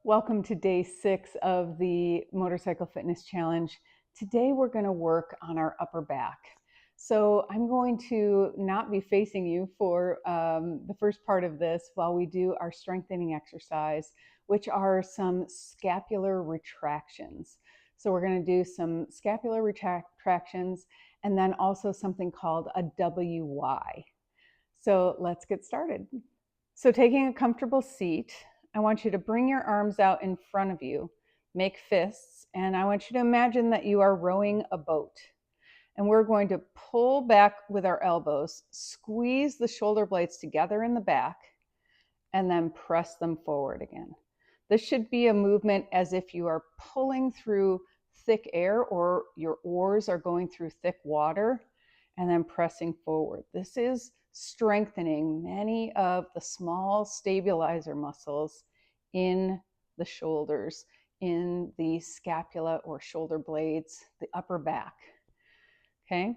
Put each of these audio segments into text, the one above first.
Welcome to day 6 of the Motorcycle Fitness Challenge. Today we're going to work on our upper back. So I'm going to not be facing you for the first part of this while we do our strengthening exercise, which are some scapular retractions. So we're going to do some scapular retractions and then also something called a WY. So let's get started. So taking a comfortable seat, I want you to bring your arms out in front of you, make fists, and I want you to imagine that you are rowing a boat. And we're going to pull back with our elbows, squeeze the shoulder blades together in the back, and then press them forward again. This should be a movement as if you are pulling through thick air or your oars are going through thick water and then pressing forward. This is strengthening many of the small stabilizer muscles in the shoulders, in the scapula or shoulder blades, the upper back. Okay,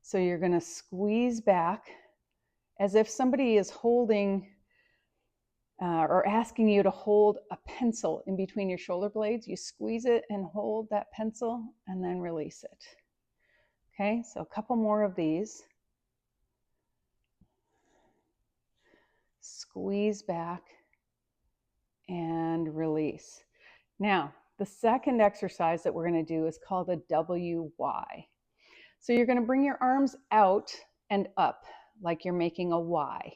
so you're going to squeeze back as if somebody is holding or asking you to hold a pencil in between your shoulder blades. You squeeze it and hold that pencil and then release it. Okay, so a couple more of these. Squeeze back and release. Now, the second exercise that we're going to do is called a WY. So you're going to bring your arms out and up like you're making a Y.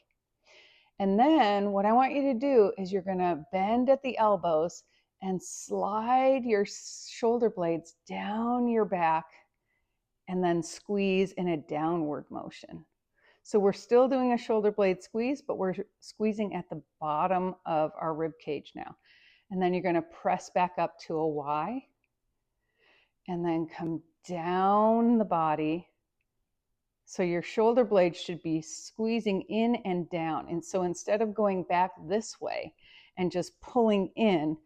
And then what I want you to do is you're going to bend at the elbows and slide your shoulder blades down your back and then squeeze in a downward motion. So we're still doing a shoulder blade squeeze, but we're squeezing at the bottom of our rib cage now. And then you're going to press back up to a Y and then come down the body. So your shoulder blades should be squeezing in and down. And so instead of going back this way and just pulling in,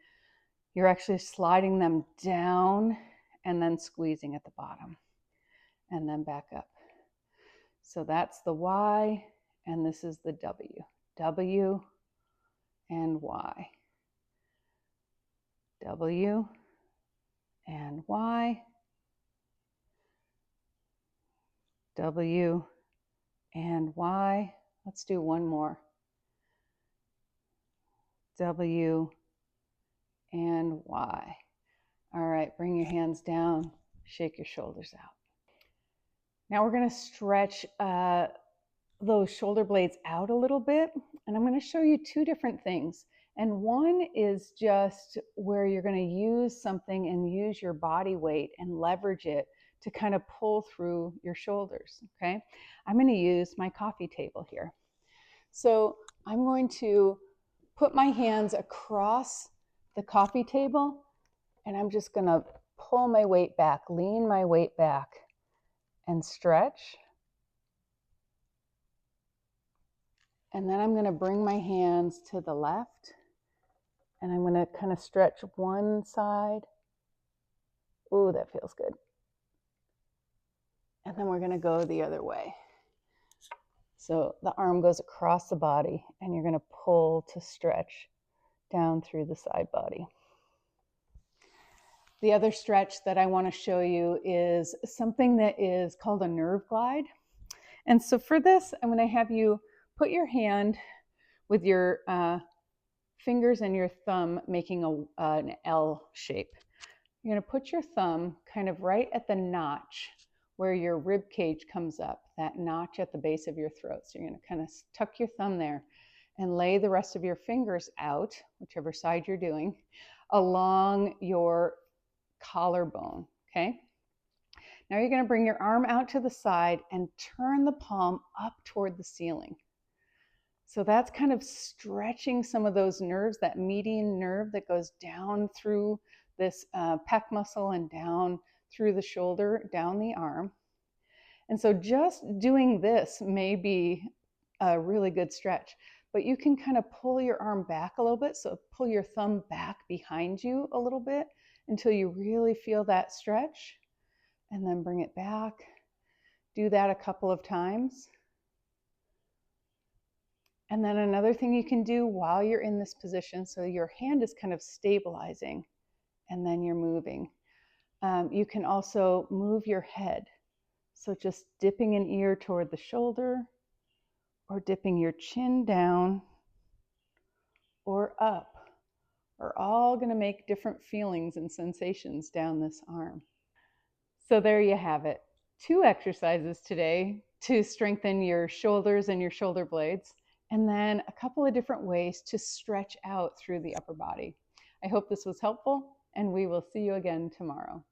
you're actually sliding them down and then squeezing at the bottom and then back up. So that's the Y, and this is the W. W and Y. W and Y. W and Y. Let's do one more. W and Y. All right, bring your hands down, shake your shoulders out. Now we're going to stretch those shoulder blades out a little bit, and I'm going to show you two different things. And one is just where you're going to use something and use your body weight and leverage it to kind of pull through your shoulders, okay? I'm going to use my coffee table here. So I'm going to put my hands across the coffee table, and I'm just going to pull my weight back, lean my weight back, and stretch. And then I'm going to bring my hands to the left, and I'm going to kind of stretch one side. Ooh, that feels good. And then we're going to go the other way. So the arm goes across the body, and you're going to pull to stretch down through the side body. The other stretch that I want to show you is something that is called a nerve glide. And so for this, I'm going to have you put your hand with your fingers and your thumb making an L shape. You're going to put your thumb kind of right at the notch where your rib cage comes up, that notch at the base of your throat. So you're going to kind of tuck your thumb there and lay the rest of your fingers out, whichever side you're doing, along your collarbone, okay? Now you're going to bring your arm out to the side and turn the palm up toward the ceiling. So that's kind of stretching some of those nerves, that median nerve that goes down through this pec muscle and down through the shoulder, down the arm. And so just doing this may be a really good stretch, but you can kind of pull your arm back a little bit. So pull your thumb back behind you a little bit until you really feel that stretch, and then bring it back. Do that a couple of times. And then another thing you can do while you're in this position, so your hand is kind of stabilizing and then you're moving. You can also move your head. So just dipping an ear toward the shoulder or dipping your chin down or up are all going to make different feelings and sensations down this arm. So there you have it. 2 exercises today to strengthen your shoulders and your shoulder blades, and then a couple of different ways to stretch out through the upper body. I hope this was helpful, and we will see you again tomorrow.